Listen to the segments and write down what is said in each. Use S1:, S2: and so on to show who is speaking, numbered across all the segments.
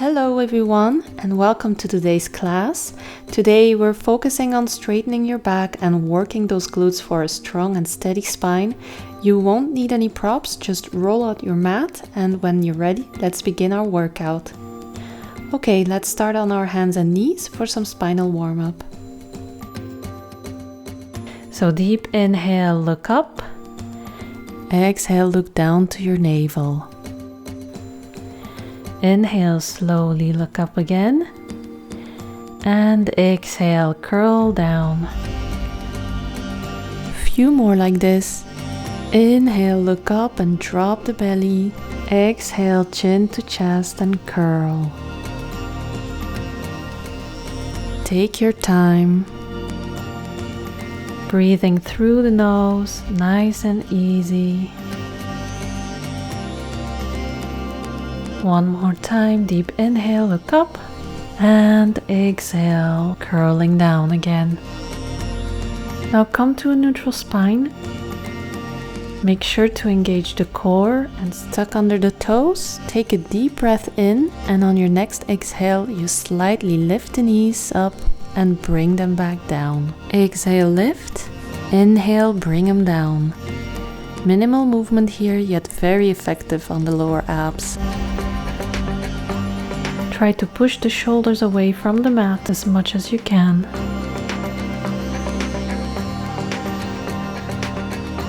S1: Hello everyone and welcome to today's class. Today we're focusing on straightening your back and working those glutes for a strong and steady spine. You won't need any props, just roll out your mat, and when you're ready, let's begin our workout. Okay, let's start on our hands and knees for some spinal warm-up. So deep inhale, look up. Exhale, look down to your navel. Inhale, slowly look up again. And exhale, curl down. Few more like this. Inhale, look up and drop the belly. Exhale, chin to chest and curl. Take your time. Breathing through the nose, nice and easy. One more time, deep inhale, look up, and exhale, curling down again. Now come to a neutral spine. Make sure to engage the core and tuck under the toes. Take a deep breath in, and on your next exhale, you slightly lift the knees up and bring them back down. Exhale, lift. Inhale, bring them down. Minimal movement here, yet very effective on the lower abs. Try to push the shoulders away from the mat as much as you can.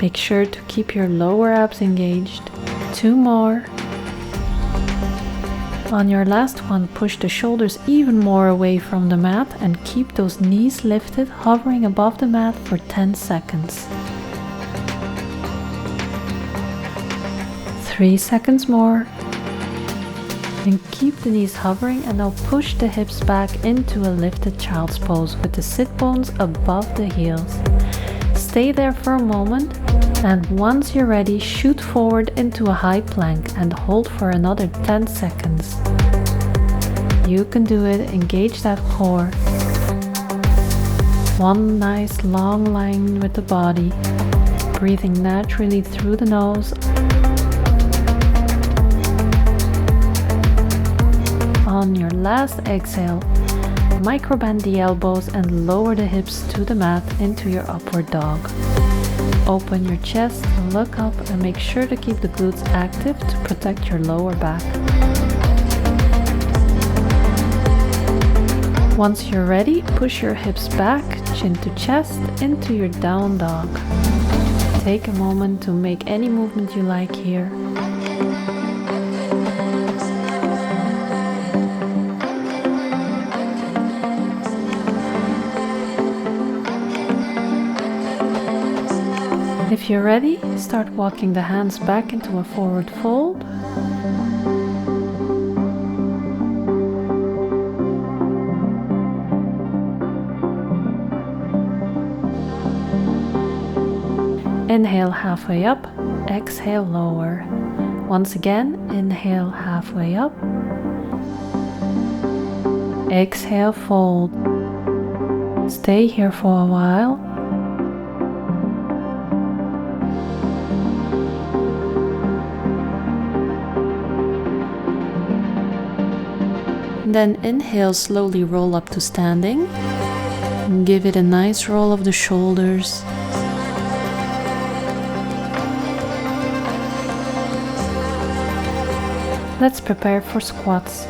S1: Make sure to keep your lower abs engaged. 2 more. On your last one, push the shoulders even more away from the mat and keep those knees lifted, hovering above the mat for 10 seconds. 3 seconds more. And keep the knees hovering, and now push the hips back into a lifted child's pose with the sit bones above the heels. Stay there for a moment, and once you're ready, shoot forward into a high plank and hold for another 10 seconds. You can do it, engage that core. One nice long line with the body, breathing naturally through the nose. On your last exhale, microbend the elbows and lower the hips to the mat into your upward dog. Open your chest, look up, and make sure to keep the glutes active to protect your lower back. Once you're ready, push your hips back, chin to chest, into your down dog. Take a moment to make any movement you like here. If you're ready, start walking the hands back into a forward fold. Inhale halfway up, exhale lower. Once again, inhale halfway up. Exhale, fold. Stay here for a while. Then inhale, slowly roll up to standing. Give it a nice roll of the shoulders. Let's prepare for squats.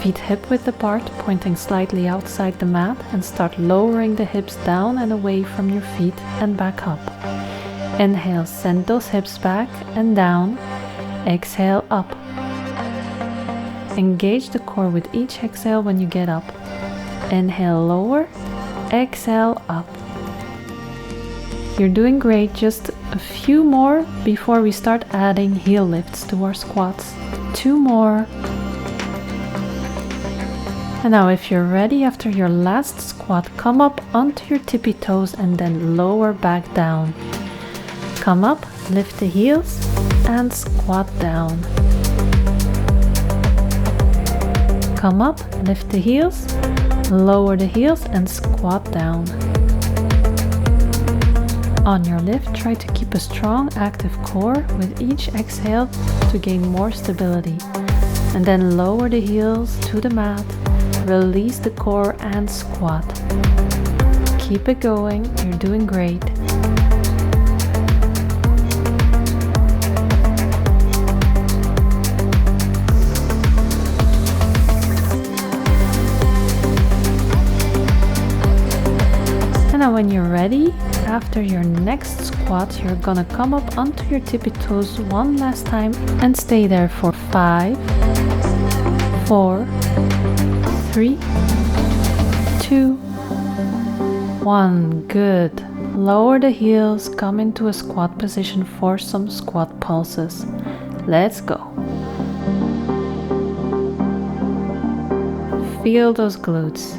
S1: Feet hip width apart, pointing slightly outside the mat, and start lowering the hips down and away from your feet and back up. Inhale, send those hips back and down. Exhale, up. Engage the core with each exhale when you get up. Inhale, lower. Exhale, up. You're doing great. Just a few more before we start adding heel lifts to our squats. 2 more. And now if you're ready, after your last squat, come up onto your tippy toes and then lower back down. Come up, lift the heels, and squat down. Come up, lift the heels, lower the heels and squat down. On your lift, try to keep a strong active core with each exhale to gain more stability. And then lower the heels to the mat, release the core and squat. Keep it going, you're doing great. And now when you're ready, after your next squat, you're gonna come up onto your tippy toes one last time and stay there for 5, 4, 3, 2, 1. Good. Lower the heels, come into a squat position for some squat pulses. Let's go. Feel those glutes.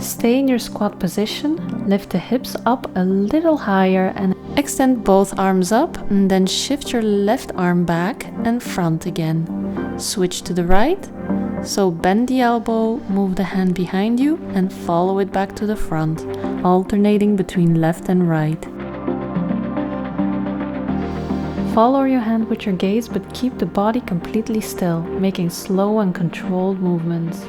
S1: Stay in your squat position, lift the hips up a little higher and extend both arms up, and then shift your left arm back and front again. Switch to the right, so bend the elbow, move the hand behind you and follow it back to the front, alternating between left and right. Follow your hand with your gaze, but keep the body completely still, making slow and controlled movements.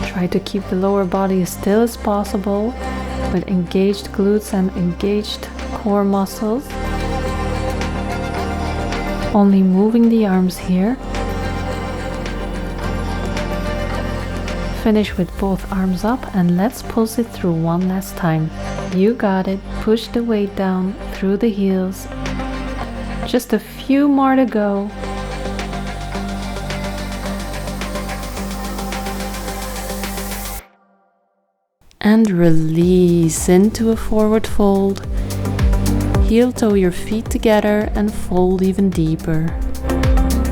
S1: Try to keep the lower body as still as possible with engaged glutes and engaged core muscles. Only moving the arms here. Finish with both arms up and let's pulse it through one last time. You got it. Push the weight down through the heels. Just a few more to go. And release into a forward fold. Heel toe your feet together and fold even deeper.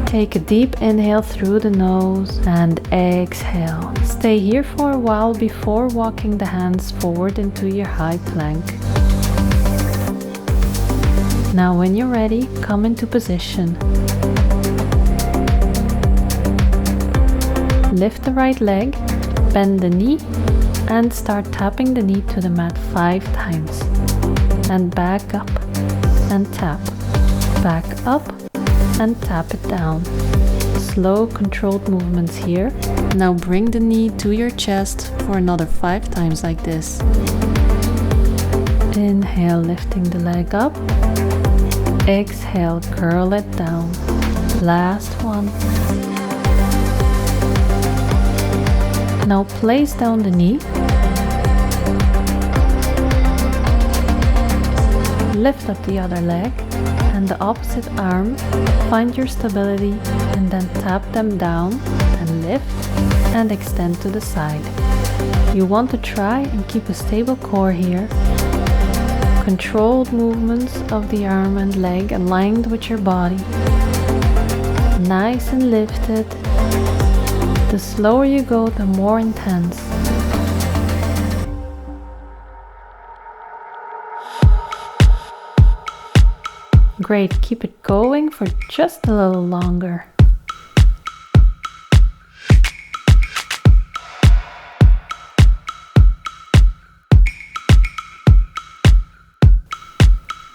S1: Take a deep inhale through the nose and exhale. Stay here for a while before walking the hands forward into your high plank. Now when you're ready, come into position. Lift the right leg, bend the knee, and start tapping the knee to the mat 5 times. And back up and tap. Back up and tap it down. Slow, controlled movements here. Now bring the knee to your chest for another 5 times like this. Inhale, lifting the leg up. Exhale, curl it down. Last one. Now place down the knee. Lift up the other leg and the opposite arm. Find your stability and then tap them down and lift and extend to the side. You want to try and keep a stable core here. Controlled movements of the arm and leg aligned with your body. Nice and lifted. The slower you go, the more intense. Great, keep it going for just a little longer.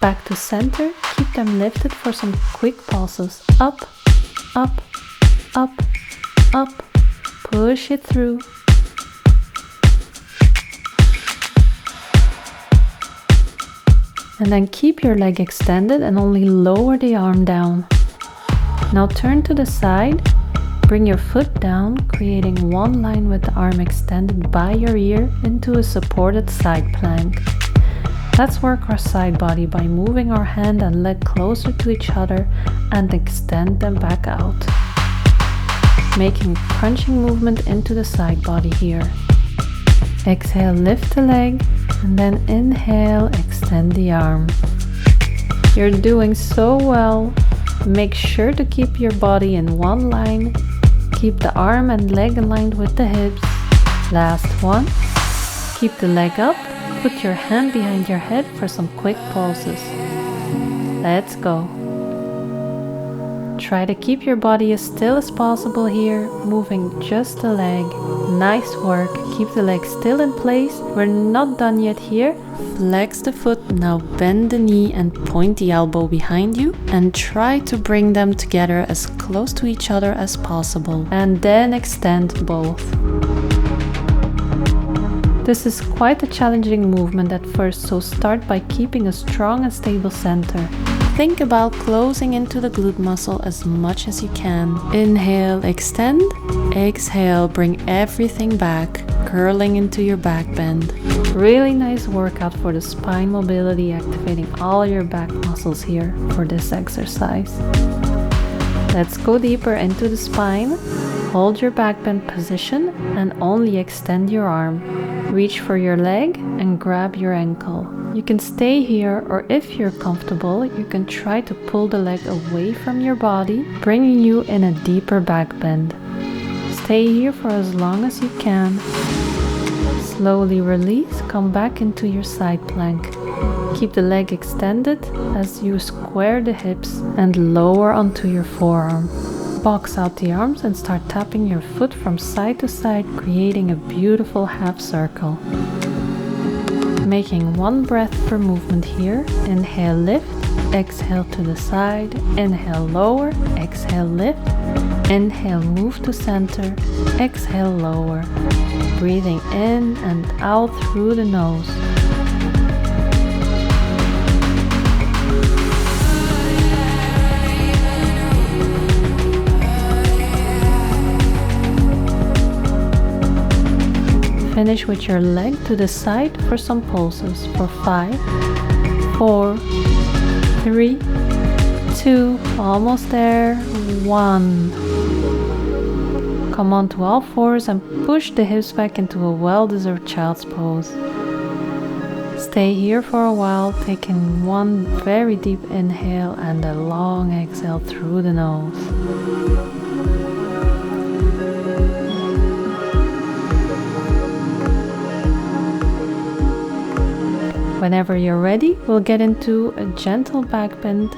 S1: Back to center, keep them lifted for some quick pulses. Up, up, up, up. Push it through. And then keep your leg extended and only lower the arm down. Now turn to the side, bring your foot down, creating one line with the arm extended by your ear into a supported side plank. Let's work our side body by moving our hand and leg closer to each other and extend them back out. Making a crunching movement into the side body here. Exhale, lift the leg, and then inhale, extend the arm. You're doing so well. Make sure to keep your body in one line. Keep the arm and leg aligned with the hips. Last one. Keep the leg up. Put your hand behind your head for some quick pulses. Let's go. Try to keep your body as still as possible here, moving just the leg. Nice work. Keep the leg still in place. We're not done yet here. Flex the foot. Now bend the knee and point the elbow behind you and try to bring them together as close to each other as possible. And then extend both. This is quite a challenging movement at first, so start by keeping a strong and stable center. Think about closing into the glute muscle as much as you can. Inhale, extend. Exhale, bring everything back, curling into your back bend. Really nice workout for the spine mobility, activating all your back muscles here for this exercise. Let's go deeper into the spine. Hold your back bend position and only extend your arm. Reach for your leg and grab your ankle. You can stay here, or if you're comfortable, you can try to pull the leg away from your body, bringing you in a deeper back bend. Stay here for as long as you can. Slowly release, come back into your side plank. Keep the leg extended as you square the hips and lower onto your forearm. Box out the arms and start tapping your foot from side to side, creating a beautiful half circle. Making one breath per movement here. Inhale, lift. Exhale to the side. Inhale, lower. Exhale, lift. Inhale, move to center. Exhale, lower. Breathing in and out through the nose. Finish with your leg to the side for some pulses for 5, 4, 3, 2, almost there, 1. Come on to all fours and push the hips back into a well-deserved child's pose. Stay here for a while, taking one very deep inhale and a long exhale through the nose. Whenever you're ready, we'll get into a gentle back bend.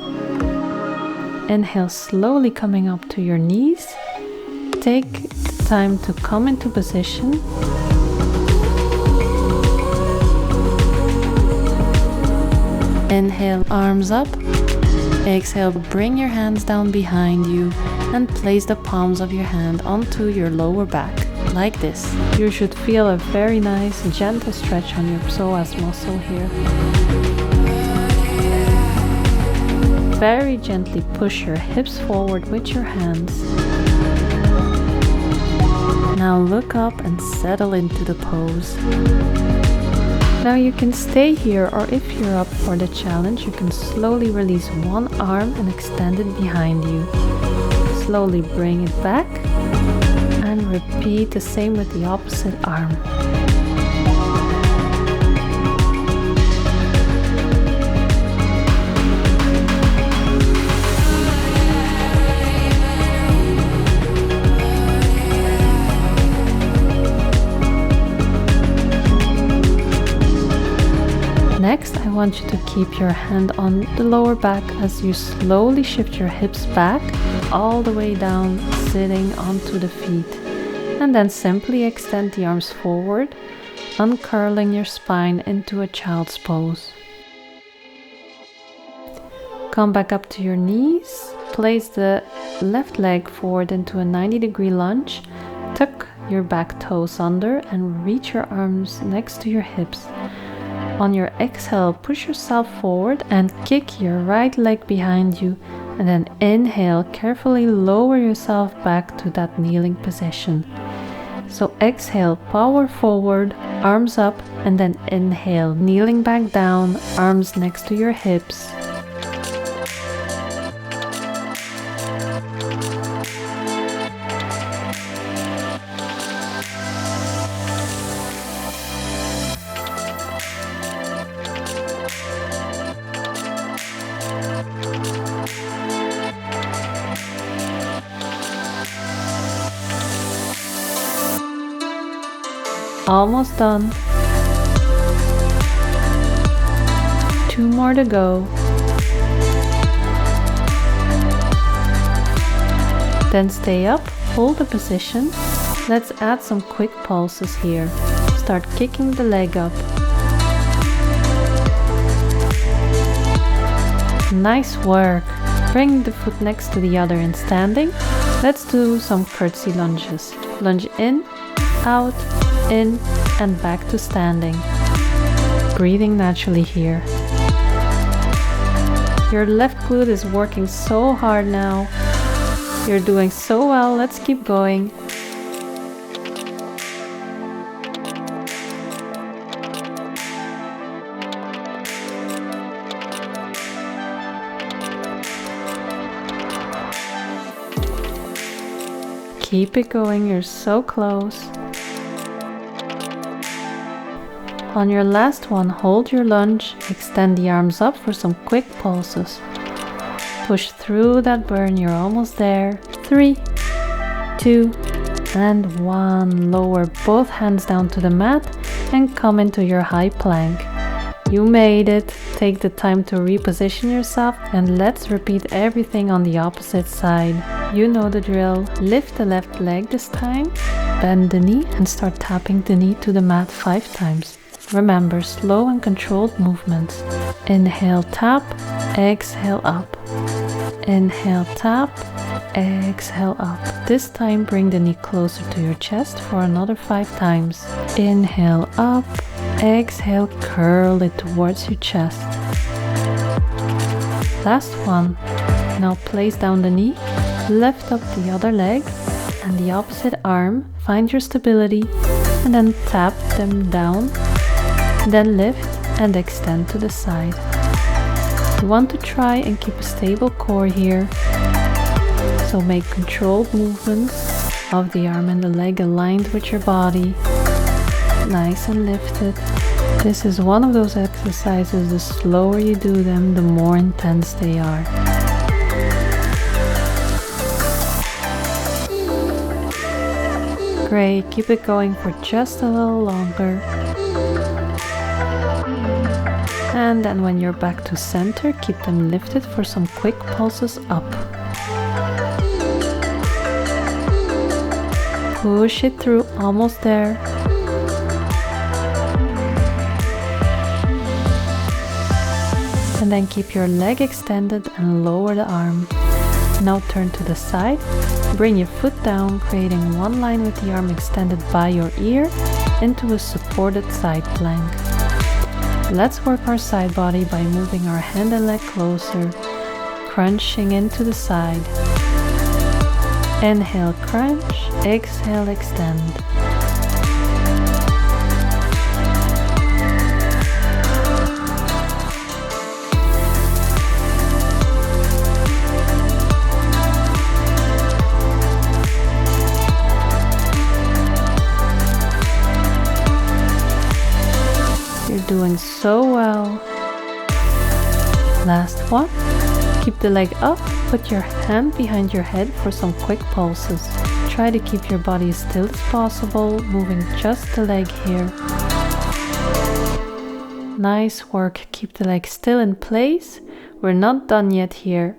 S1: Inhale, slowly coming up to your knees. Take the time to come into position. Inhale, arms up. Exhale, bring your hands down behind you and place the palms of your hand onto your lower back. Like this. You should feel a very nice gentle stretch on your psoas muscle here. Very gently push your hips forward with your hands. Now look up and settle into the pose. Now you can stay here, or if you're up for the challenge, you can slowly release one arm and extend it behind you. Slowly bring it back. And repeat the same with the opposite arm. Next, I want you to keep your hand on the lower back as you slowly shift your hips back all the way down, sitting onto the feet. And then simply extend the arms forward, uncurling your spine into a child's pose. Come back up to your knees, place the left leg forward into a 90-degree lunge, tuck your back toes under and reach your arms next to your hips. On your exhale, push yourself forward and kick your right leg behind you, and then inhale, carefully lower yourself back to that kneeling position. So exhale, power forward, arms up, and then inhale, kneeling back down, arms next to your hips. Almost done. 2 more to go. Then stay up, hold the position. Let's add some quick pulses here. Start kicking the leg up. Nice work. Bring the foot next to the other in standing. Let's do some curtsy lunges. Lunge in, out, in, and back to standing. Breathing naturally here. Your left glute is working so hard now. You're doing so well. Let's keep going. Keep it going, you're so close. On your last one, hold your lunge, extend the arms up for some quick pulses. Push through that burn, you're almost there. 3, 2, and 1. Lower both hands down to the mat and come into your high plank. You made it. Take the time to reposition yourself and let's repeat everything on the opposite side. You know the drill. Lift the left leg this time, bend the knee and start tapping the knee to the mat 5 times. Remember, slow and controlled movements. Inhale, tap, exhale up. Inhale, tap, exhale up. This time bring the knee closer to your chest for another 5 times. Inhale up, exhale, curl it towards your chest. Last one. Now place down the knee, lift up the other leg and the opposite arm. Find your stability and then tap them down. Then lift and extend to the side. You want to try and keep a stable core here. So make controlled movements of the arm and the leg aligned with your body. Nice and lifted. This is one of those exercises, the slower you do them, the more intense they are. Great, keep it going for just a little longer. And then when you're back to center, keep them lifted for some quick pulses up. Push it through, almost there. And then keep your leg extended and lower the arm. Now turn to the side, bring your foot down, creating one line with the arm extended by your ear into a supported side plank. Let's work our side body by moving our hand and leg closer, crunching into the side. Inhale, crunch, exhale, extend. Doing so well. Last one. Keep the leg up, put your hand behind your head for some quick pulses. Try to keep your body as still as possible, moving just the leg here. Nice work, keep the leg still in place. We're not done yet here.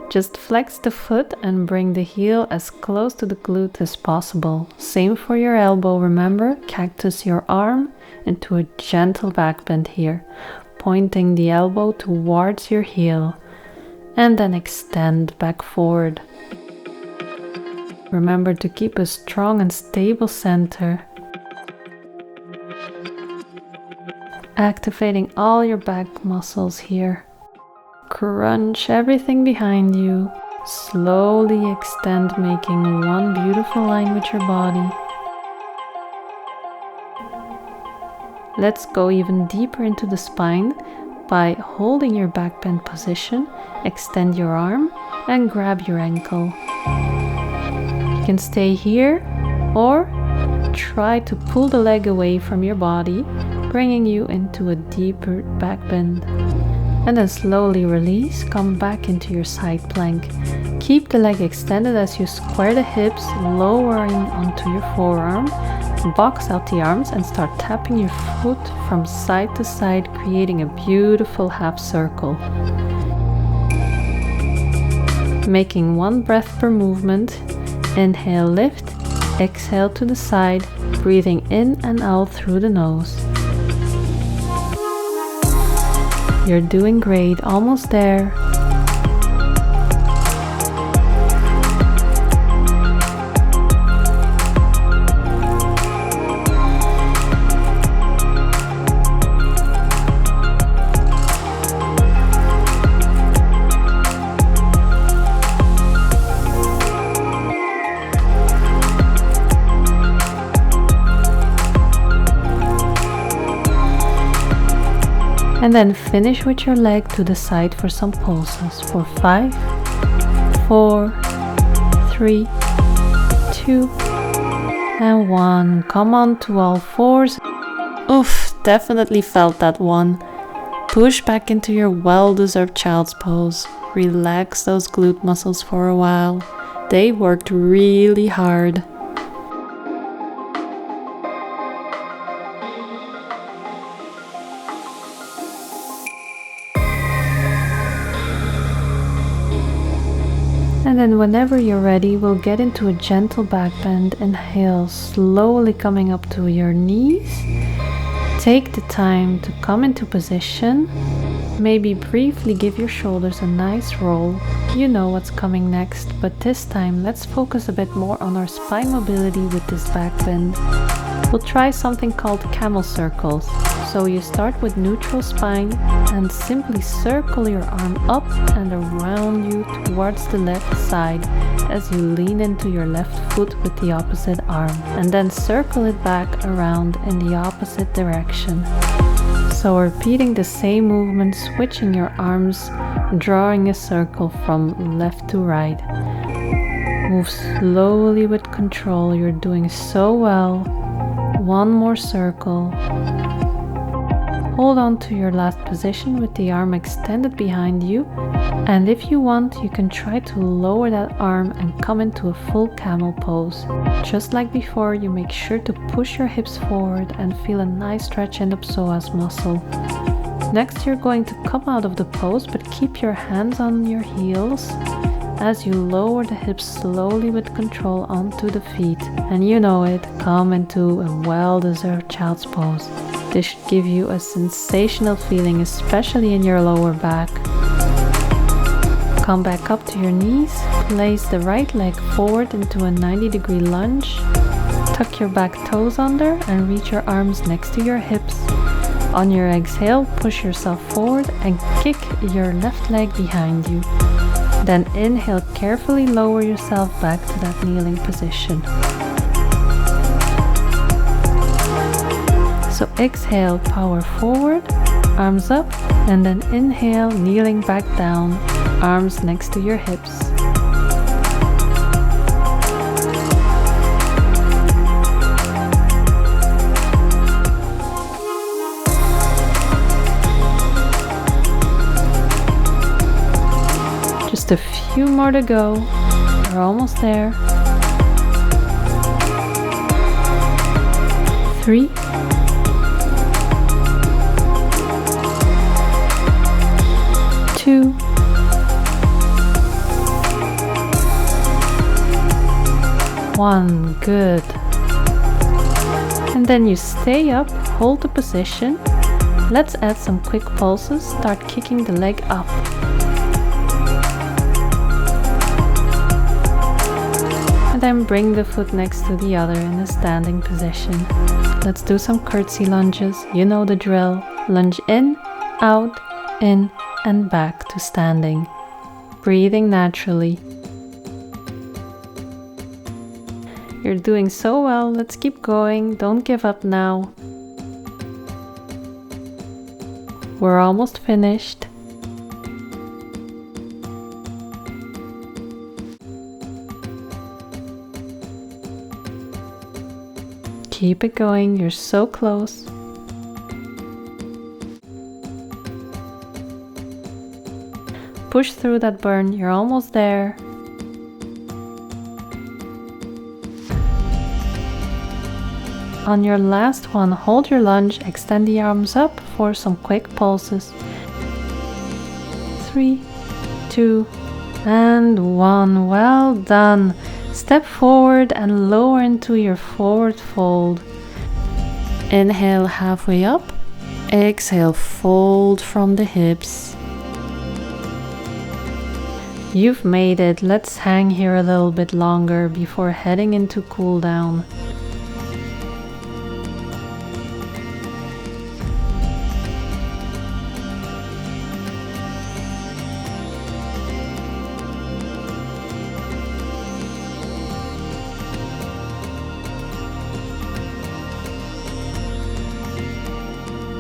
S1: Just flex the foot and bring the heel as close to the glute as possible. Same for your elbow, remember, cactus your arm into a gentle back bend here, pointing the elbow towards your heel, and then extend back forward. Remember to keep a strong and stable center. Activating all your back muscles here. Crunch everything behind you. Slowly extend, making one beautiful line with your body. Let's go even deeper into the spine by holding your back bend position. Extend your arm and grab your ankle. You can stay here or try to pull the leg away from your body, bringing you into a deeper back bend. And then slowly release, come back into your side plank. Keep the leg extended as you square the hips, lowering onto your forearm. Box out the arms and start tapping your foot from side to side, creating a beautiful half circle. Making one breath per movement. Inhale, lift. Exhale to the side, breathing in and out through the nose. You're doing great, almost there. And then finish with your leg to the side for some pulses for 5, 4, 3, 2, and 1. Come on to all fours. Oof, definitely felt that one. Push back into your well-deserved child's pose. Relax those glute muscles for a while. They worked really hard. And then whenever you're ready, we'll get into a gentle back bend. Inhale, slowly coming up to your knees. Take the time to come into position. Maybe briefly give your shoulders a nice roll. You know what's coming next, but this time let's focus a bit more on our spine mobility with this back bend. We'll try something called camel circles. So you start with neutral spine and simply circle your arm up and around you towards the left side as you lean into your left foot with the opposite arm, and then circle it back around in the opposite direction. So repeating the same movement, switching your arms, drawing a circle from left to right. Move slowly with control, you're doing so well. One more circle. Hold on to your last position with the arm extended behind you, and if you want, you can try to lower that arm and come into a full camel pose. Just like before, you make sure to push your hips forward and feel a nice stretch in the psoas muscle. Next, you're going to come out of the pose, but keep your hands on your heels as you lower the hips slowly with control onto the feet. And you know it, come into a well-deserved child's pose. This should give you a sensational feeling, especially in your lower back. Come back up to your knees, place the right leg forward into a 90-degree lunge. Tuck your back toes under and reach your arms next to your hips. On your exhale, push yourself forward and kick your left leg behind you. Then inhale, carefully lower yourself back to that kneeling position. So exhale, power forward, arms up, and then inhale, kneeling back down, arms next to your hips. Just a few more to go. We're almost there. 3, 2, 1. Good. And then you stay up, hold the position. Let's add some quick pulses. Start kicking the leg up. And then bring the foot next to the other in a standing position. Let's do some curtsy lunges. You know the drill. Lunge in, out, in, and back to standing. Breathing naturally. You're doing so well. Let's keep going. Don't give up now. We're almost finished. Keep it going. You're so close. Push through that burn. You're almost there. On your last one, hold your lunge, extend the arms up for some quick pulses. 3, 2, and 1. Well done. Step forward and lower into your forward fold. Inhale halfway up. Exhale, fold from the hips. You've made it. Let's hang here a little bit longer before heading into cool down.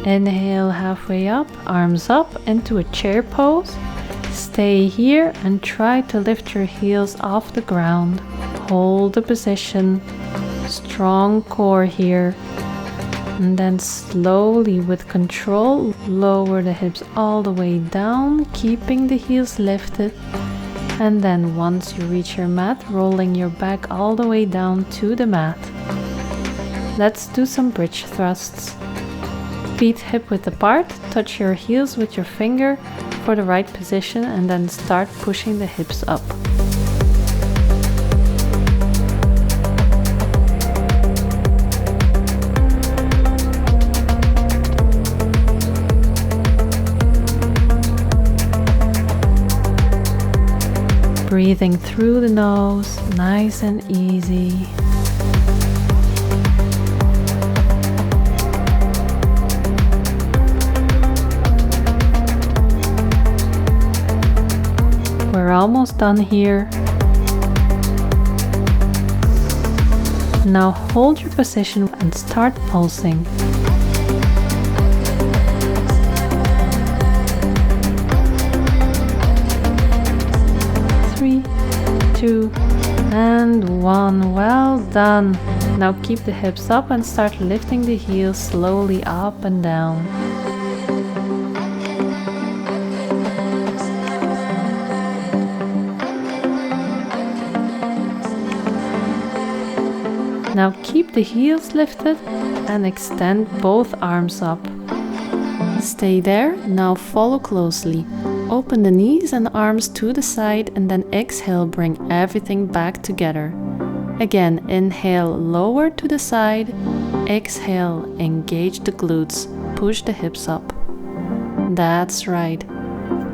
S1: Inhale halfway up, arms up into a chair pose. Stay here and try to lift your heels off the ground. Hold the position, strong core here. And then slowly with control, lower the hips all the way down, keeping the heels lifted. And then once you reach your mat, rolling your back all the way down to the mat. Let's do some bridge thrusts. Feet hip width apart, touch your heels with your finger for the right position and then start pushing the hips up. Breathing through the nose, nice and easy. We're almost done here. Now hold your position and start pulsing. Three, 2, and 1. Well done. Now keep the hips up and start lifting the heels slowly up and down. Now keep the heels lifted and extend both arms up. Stay there, now follow closely. Open the knees and arms to the side and then exhale, bring everything back together. Again, inhale, lower to the side. Exhale, engage the glutes, push the hips up. That's right.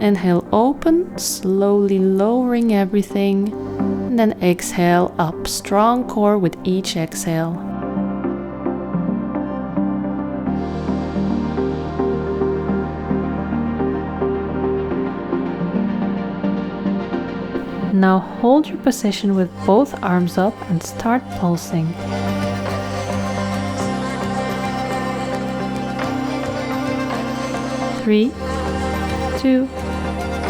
S1: Inhale, open, slowly lowering everything. And then exhale up, strong core with each exhale. Now hold your position with both arms up and start pulsing. Three, 2,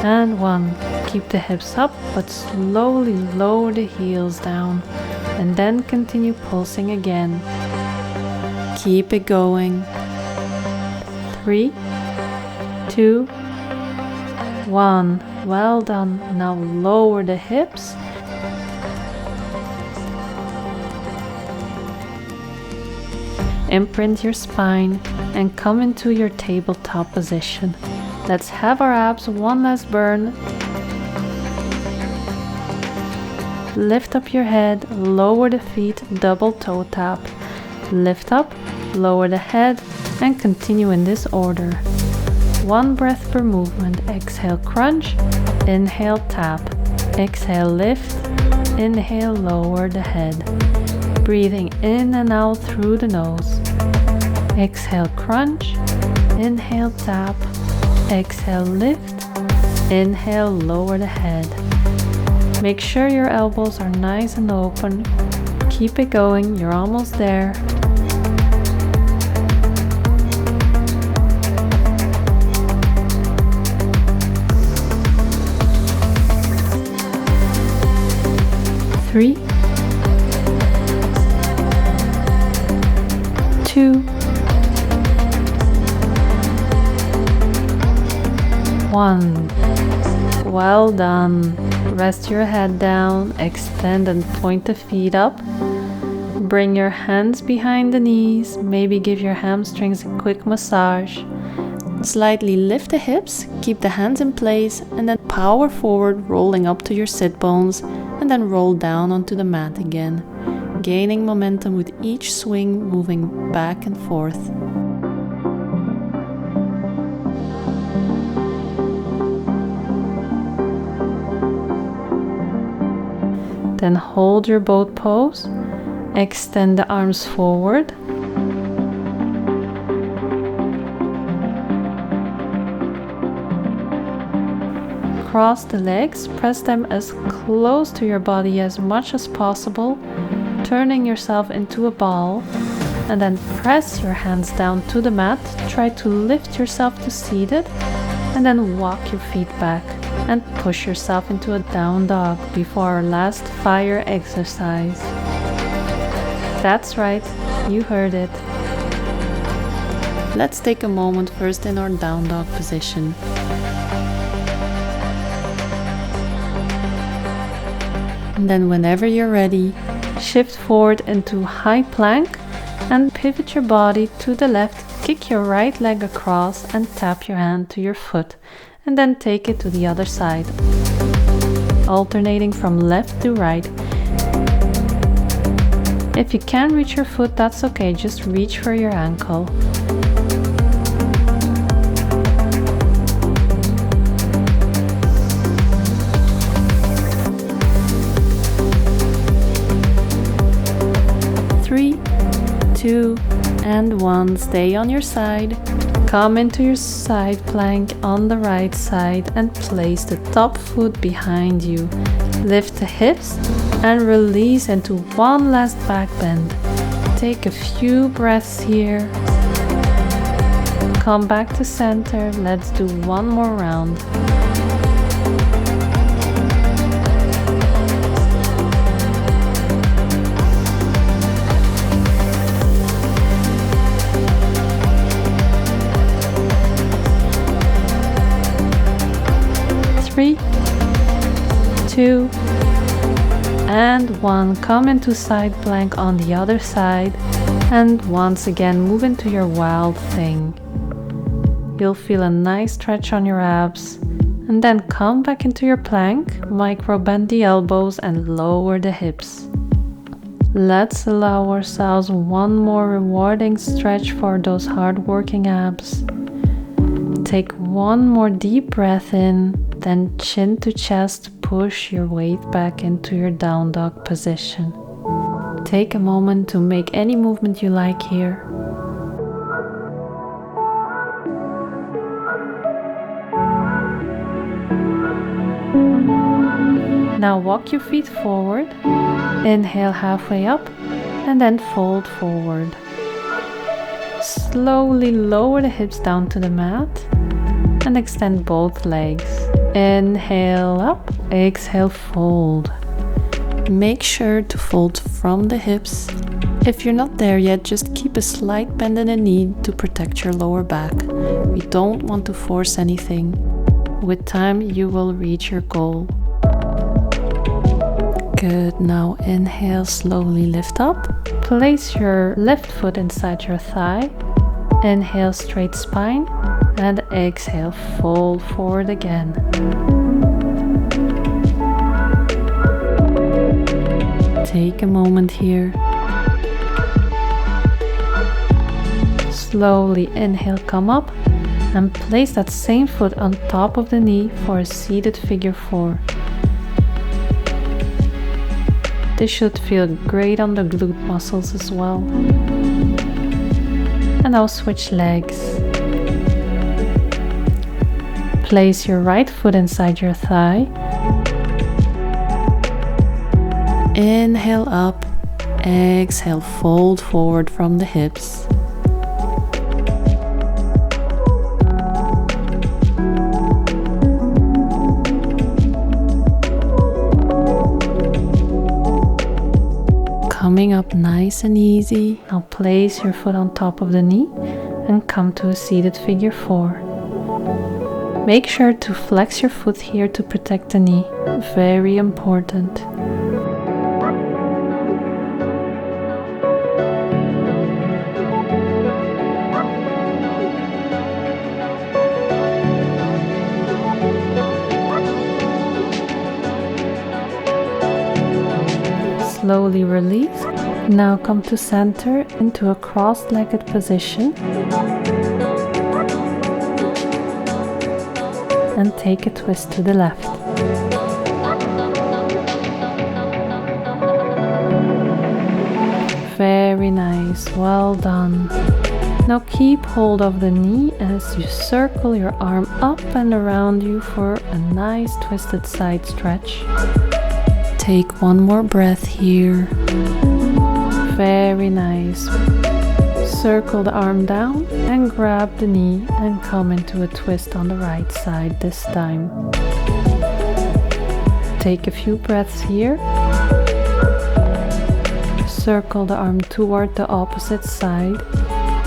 S1: and 1. Keep the hips up, but slowly lower the heels down, and then continue pulsing again. Keep it going. 3, 2, 1. Well done. Now lower the hips. Imprint your spine and come into your tabletop position. Let's have our abs one last burn. Lift up your head, lower the feet, double toe tap. Lift up, lower the head, and continue in this order. 1 breath per movement. Exhale, crunch. Inhale, tap. Exhale, lift. Inhale, lower the head. Breathing in and out through the nose. Exhale, crunch. Inhale, tap. Exhale, lift. Inhale, lower the head. Make sure your elbows are nice and open. Keep it going, you're almost there. Three, 2, 1. Well done. Rest your head down, extend and point the feet up. Bring your hands behind the knees, maybe give your hamstrings a quick massage. Slightly lift the hips, keep the hands in place, and then power forward, rolling up to your sit bones, and then roll down onto the mat again, gaining momentum with each swing, moving back and forth. Then hold your boat pose, extend the arms forward. Cross the legs, press them as close to your body as much as possible, turning yourself into a ball, and then press your hands down to the mat. Try to lift yourself to seated, and then walk your feet back and push yourself into a down dog before our last fire exercise. That's right, you heard it. Let's take a moment first in our down dog position. And then whenever you're ready, shift forward into high plank and pivot your body to the left, kick your right leg across and tap your hand to your foot, and then take it to the other side, alternating from left to right. If you can't reach your foot, that's okay, just reach for your ankle. Three, 2, and 1. Stay on your side. Come into your side plank on the right side and place the top foot behind you. Lift the hips and release into one last back bend. Take a few breaths here. Come back to center. Let's do one more round. Three, 2, and 1. Come into side plank on the other side, and once again move into your wild thing. You'll feel a nice stretch on your abs, and then come back into your plank, micro bend the elbows and lower the hips. Let's allow ourselves one more rewarding stretch for those hard-working abs. Take one more deep breath in, then chin to chest, push your weight back into your down dog position. Take a moment to make any movement you like here. Now walk your feet forward, inhale halfway up, and then fold forward. Slowly lower the hips down to the mat and extend both legs. Inhale up, exhale fold. Make sure to fold from the hips. If you're not there yet, just keep a slight bend in the knee to protect your lower back. We don't want to force anything. With time, you will reach your goal. Good, now inhale, slowly lift up. Place your left foot inside your thigh. Inhale, straight spine. And exhale, fold forward again. Take a moment here. Slowly inhale, come up and place that same foot on top of the knee for a seated figure 4. This should feel great on the glute muscles as well. And now switch legs. Place your right foot inside your thigh. Inhale up, exhale, fold forward from the hips. Coming up nice and easy. Now place your foot on top of the knee and come to a seated figure 4. Make sure to flex your foot here to protect the knee. Very important. slowly release. Now come to center into a cross-legged position. And take a twist to the left. Very nice, well done. Now keep hold of the knee as you circle your arm up and around you for a nice twisted side stretch. Take one more breath here. Very nice. Circle the arm down and grab the knee and come into a twist on the right side this time. Take a few breaths here. Circle the arm toward the opposite side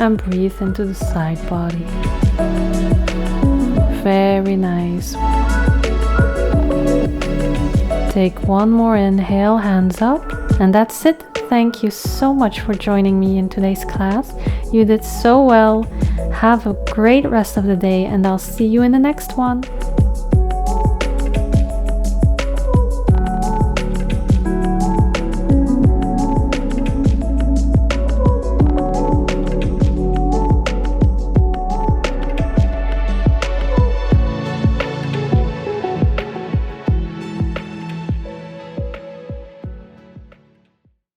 S1: and breathe into the side body. Very nice. Take one more inhale, hands up, and that's it. Thank you so much for joining me in today's class. You did so well. Have a great rest of the day, and I'll see you in the next one.